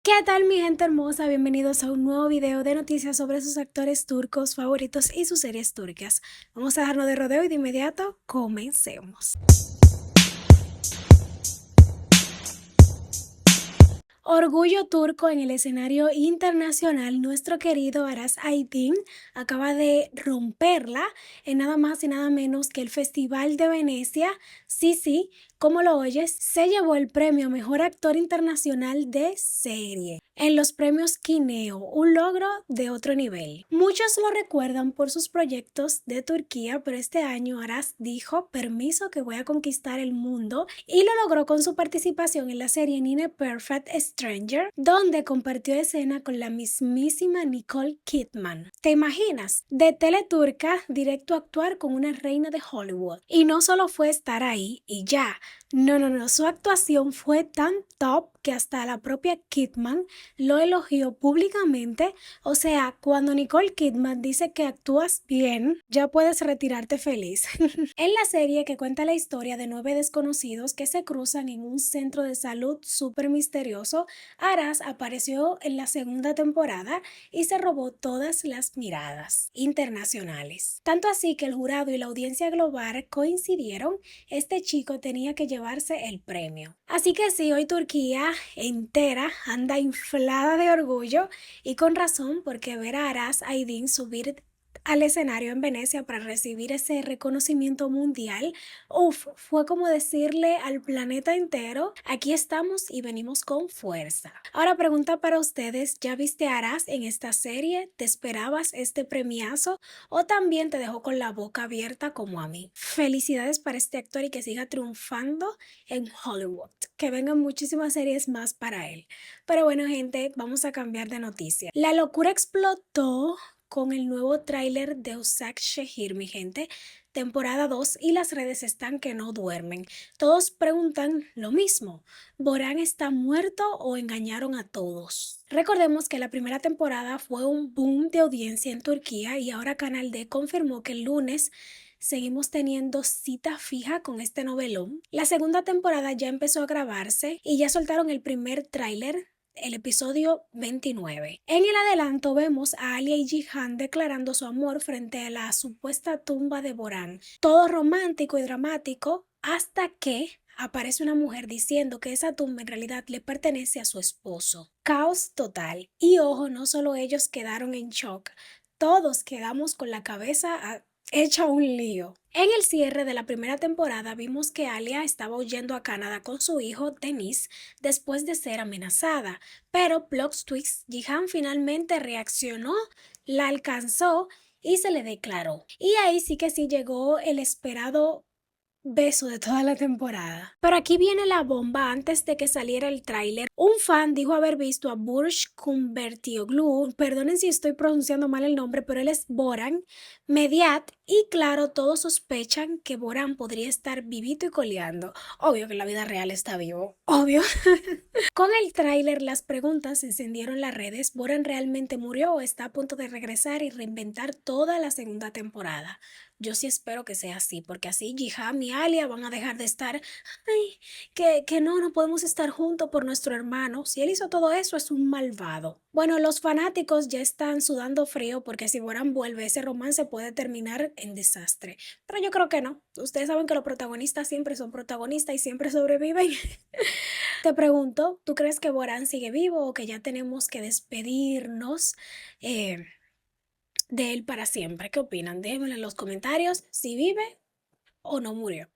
¿Qué tal mi gente hermosa? Bienvenidos a un nuevo video de noticias sobre sus actores turcos favoritos y sus series turcas. Vamos a dejarnos de rodeo y de inmediato comencemos. Orgullo turco en el escenario internacional, nuestro querido Aras Aydin acaba de romperla en nada más y nada menos que el Festival de Venecia. Sí, como lo oyes, se llevó el premio a Mejor Actor Internacional de Serie en los premios Kineo, un logro de otro nivel. Muchos lo recuerdan por sus proyectos de Turquía, pero este año Aras dijo, permiso que voy a conquistar el mundo, y lo logró con su participación en la serie Nine Perfect Stranger, donde compartió escena con la mismísima Nicole Kidman. ¿Te imaginas? De teleturca directo a actuar con una reina de Hollywood. Y no solo fue estar ahí y ya. No, su actuación fue tan top que hasta la propia Kidman lo elogió públicamente. O sea, cuando Nicole Kidman dice que actúas bien, ya puedes retirarte feliz. En la serie, que cuenta la historia de 9 desconocidos que se cruzan en un centro de salud súper misterioso, Aras apareció en la segunda temporada y se robó todas las miradas internacionales. Tanto así que el jurado y la audiencia global coincidieron, este chico tenía que llevarse el premio. Así que sí, hoy Turquía entera anda inflada de orgullo, y con razón, porque ver a Aras Aydin subir al escenario en Venecia para recibir ese reconocimiento mundial, fue como decirle al planeta entero, aquí estamos y venimos con fuerza. Ahora, pregunta para ustedes, ¿ya viste a Aras en esta serie? ¿Te esperabas este premiazo o también te dejó con la boca abierta como a mí? Felicidades para este actor y que siga triunfando en Hollywood, que vengan muchísimas series más para él. Pero bueno, gente, vamos a cambiar de noticia. La locura explotó con el nuevo tráiler de Usag Shehir, mi gente, temporada 2, y las redes están que no duermen. Todos preguntan lo mismo, ¿Boran está muerto o engañaron a todos? Recordemos que la primera temporada fue un boom de audiencia en Turquía y ahora Canal D confirmó que el lunes seguimos teniendo cita fija con este novelón. La segunda temporada ya empezó a grabarse y ya soltaron el primer tráiler, el episodio 29. En el adelanto vemos a Alia y Jihan declarando su amor frente a la supuesta tumba de Boran. Todo romántico y dramático hasta que aparece una mujer diciendo que esa tumba en realidad le pertenece a su esposo. Caos total. Y ojo, no solo ellos quedaron en shock, todos quedamos con la cabeza hecha un lío. En el cierre de la primera temporada vimos que Alia estaba huyendo a Canadá con su hijo Denis después de ser amenazada, pero plot twist, Jihan finalmente reaccionó, la alcanzó y se le declaró. Y ahí sí que sí llegó el esperado beso de toda la temporada. Pero aquí viene la bomba. Antes de que saliera el tráiler, un fan dijo haber visto a Burj Cumbertioglu, perdonen si estoy pronunciando mal el nombre, pero él es Boran Mediat, y claro, todos sospechan que Boran podría estar vivito y coleando. Obvio que en la vida real está vivo, obvio. Con el tráiler, las preguntas se encendieron en las redes. ¿Boran realmente murió o está a punto de regresar y reinventar toda la segunda temporada? Yo sí espero que sea así, porque así Jiham y Alia van a dejar de estar, ay, que no podemos estar juntos por nuestro hermano. Si él hizo todo eso, es un malvado. Bueno, los fanáticos ya están sudando frío porque si Boran vuelve, ese romance puede terminar en desastre. Pero yo creo que no. Ustedes saben que los protagonistas siempre son protagonistas y siempre sobreviven. Te pregunto, ¿tú crees que Boran sigue vivo o que ya tenemos que despedirnos eh, de él para siempre? ¿Qué opinan? Déjenmelo en los comentarios si vive o no murió.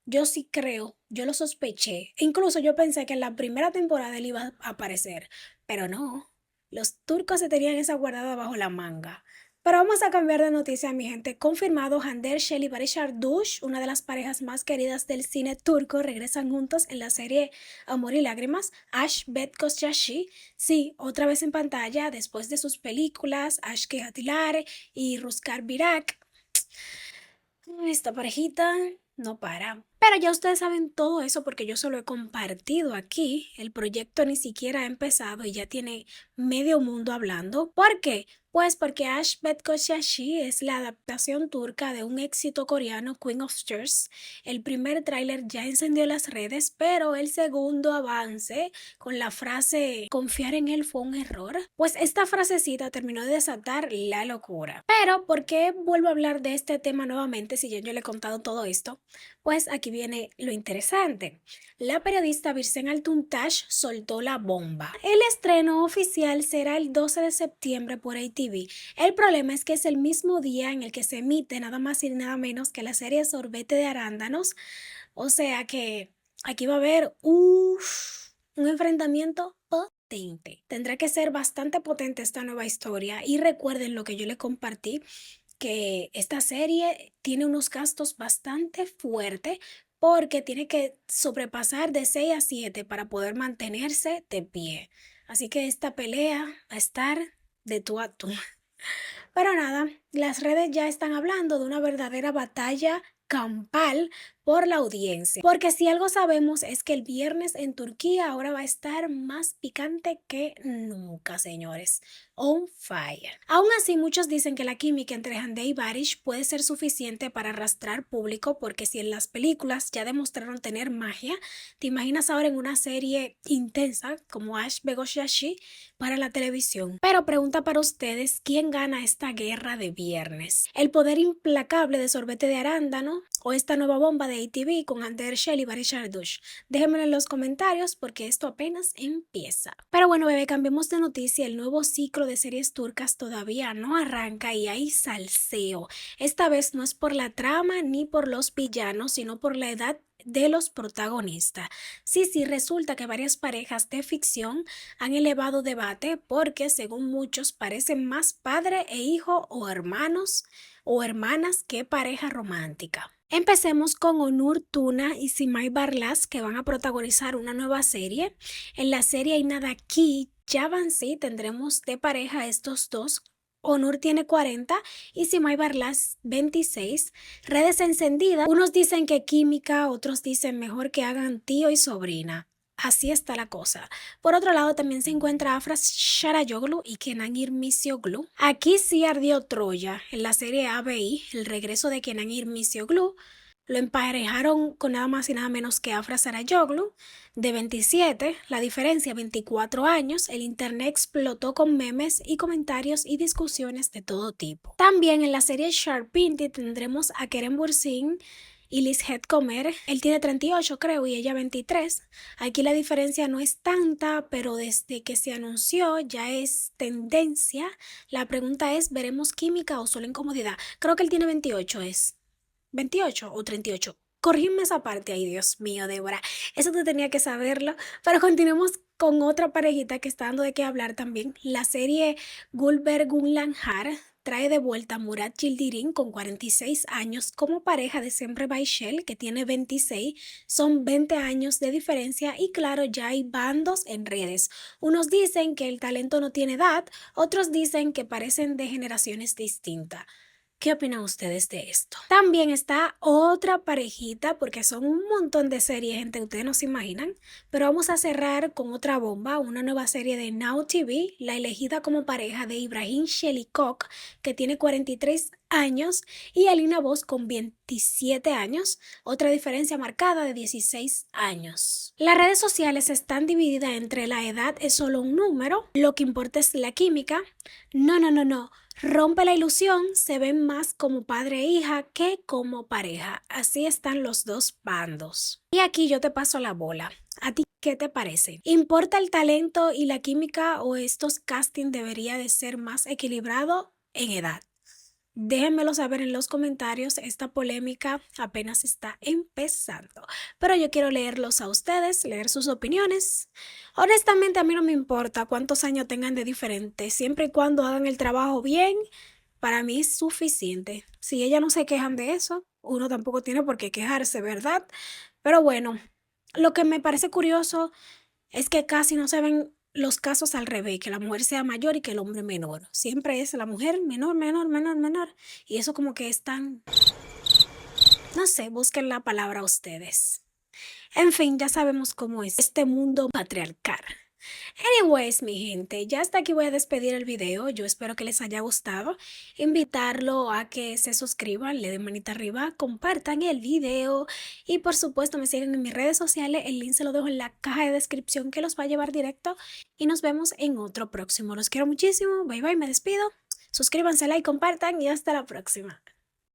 Yo sí creo, yo lo sospeché. Incluso yo pensé que en la primera temporada él iba a aparecer, pero no. Los turcos se tenían esa guardada bajo la manga. Pero vamos a cambiar de noticia, mi gente. Confirmado, Hande Erçel y Barış Arduç, una de las parejas más queridas del cine turco, regresan juntos en la serie Amor y Lágrimas, Aşk ve Gözyaşı. Sí, otra vez en pantalla después de sus películas Aşk-ı Hatilar y Ruskar Birak. Esta parejita no para. Pero ya ustedes saben todo eso porque yo se lo he compartido aquí. El proyecto ni siquiera ha empezado y ya tiene medio mundo hablando. ¿Por qué? Pues porque Ash Bedkoshashi es la adaptación turca de un éxito coreano, Queen of Tears. El primer tráiler ya encendió las redes, pero el segundo avance con la frase confiar en él fue un error, pues esta frasecita terminó de desatar la locura. Pero ¿por qué vuelvo a hablar de este tema nuevamente si ya yo le he contado todo esto? Pues aquí viene lo interesante. La periodista Birsen Altuntash soltó la bomba. El estreno oficial será el 12 de septiembre por ITV. El problema es que es el mismo día en el que se emite nada más y nada menos que la serie Sorbete de Arándanos. O sea que aquí va a haber un enfrentamiento potente. Tendrá que ser bastante potente esta nueva historia. Y recuerden lo que yo le compartí, que esta serie tiene unos gastos bastante fuertes porque tiene que sobrepasar de 6 a 7 para poder mantenerse de pie. Así que esta pelea va a estar de tú a tú. Pero nada, las redes ya están hablando de una verdadera batalla campal por la audiencia. Porque si algo sabemos es que el viernes en Turquía ahora va a estar más picante que nunca, señores. On fire. Aún así, muchos dicen que la química entre Hande y Barış puede ser suficiente para arrastrar público, porque si en las películas ya demostraron tener magia, ¿te imaginas ahora en una serie intensa como Ash Begoshashi para la televisión? Pero pregunta para ustedes, ¿quién gana esta guerra de viernes? ¿El poder implacable de Sorbete de Arándano o esta nueva bomba de ATV con Hande Erçel y Barış Arduç? Déjenmelo en los comentarios porque esto apenas empieza. Pero bueno, bebé, cambiemos de noticia. El nuevo ciclo de series turcas todavía no arranca y hay salseo. Esta vez no es por la trama ni por los villanos, sino por la edad de los protagonistas. Sí, resulta que varias parejas de ficción han elevado debate porque según muchos parecen más padre e hijo o hermanos o hermanas que pareja romántica. Empecemos con Onur Tuna y Simay Barlas, que van a protagonizar una nueva serie. En la serie Aynadaki Yavansi tendremos de pareja estos dos. Onur tiene 40 y Simay Barlas 26. Redes encendidas. Unos dicen que química, otros dicen mejor que hagan tío y sobrina. Así está la cosa. Por otro lado, también se encuentra Afras Şarayoglu y Kenan İrmisyoglu. Aquí sí ardió Troya. En la serie ABI, el regreso de Kenan İrmisyoglu lo emparejaron con nada más y nada menos que Afras Şarayoglu, de 27, la diferencia 24 años. El internet explotó con memes y comentarios y discusiones de todo tipo. También en la serie Sharpinti tendremos a Kerem Bürsin y Lishet Comer. Él tiene 38 creo y ella 23. Aquí la diferencia no es tanta, pero desde que se anunció ya es tendencia. La pregunta es, ¿veremos química o solo incomodidad? Creo que él tiene 28, ¿es 28 o 38? Corrígeme esa parte, ay Dios mío, Débora, eso tú tenías que saberlo. Pero continuemos con otra parejita que está dando de qué hablar también. La serie Gulber Gunlanhar trae de vuelta a Murat Yildirim con 46 años como pareja de Semre Bayshel, que tiene 26. Son 20 años de diferencia y claro, ya hay bandos en redes. Unos dicen que el talento no tiene edad, otros dicen que parecen de generaciones distintas. ¿Qué opinan ustedes de esto? También está otra parejita, porque son un montón de series, gente, ustedes no se imaginan. Pero vamos a cerrar con otra bomba, una nueva serie de Now TV, la elegida como pareja de Ibrahim Shelikok, que tiene 43 años, y Alina Voz con 27 años, otra diferencia marcada de 16 años. Las redes sociales están divididas entre la edad es solo un número, lo que importa es la química. No. Rompe la ilusión, se ven más como padre e hija que como pareja. Así están los dos bandos. Y aquí yo te paso la bola. ¿A ti qué te parece? ¿Importa el talento y la química o estos castings debería de ser más equilibrado en edad? Déjenmelo saber en los comentarios. Esta polémica apenas está empezando, pero yo quiero leerlos a ustedes, leer sus opiniones. Honestamente, a mí no me importa cuántos años tengan de diferente, siempre y cuando hagan el trabajo bien, para mí es suficiente. Si ellas no se quejan de eso, uno tampoco tiene por qué quejarse, ¿verdad? Pero bueno, lo que me parece curioso es que casi no se ven los casos al revés, que la mujer sea mayor y que el hombre menor. Siempre es la mujer menor. Y eso como que es tan... No sé, busquen la palabra ustedes. En fin, ya sabemos cómo es este mundo patriarcal. Anyways, mi gente, ya hasta aquí voy a despedir el video. Yo espero que les haya gustado. Invitarlo a que se suscriban, le den manita arriba, compartan el video y por supuesto me siguen en mis redes sociales. El link se lo dejo en la caja de descripción que los va a llevar directo y nos vemos en otro próximo. Los quiero muchísimo. Bye bye, me despido. Suscríbanse, like, compartan y hasta la próxima.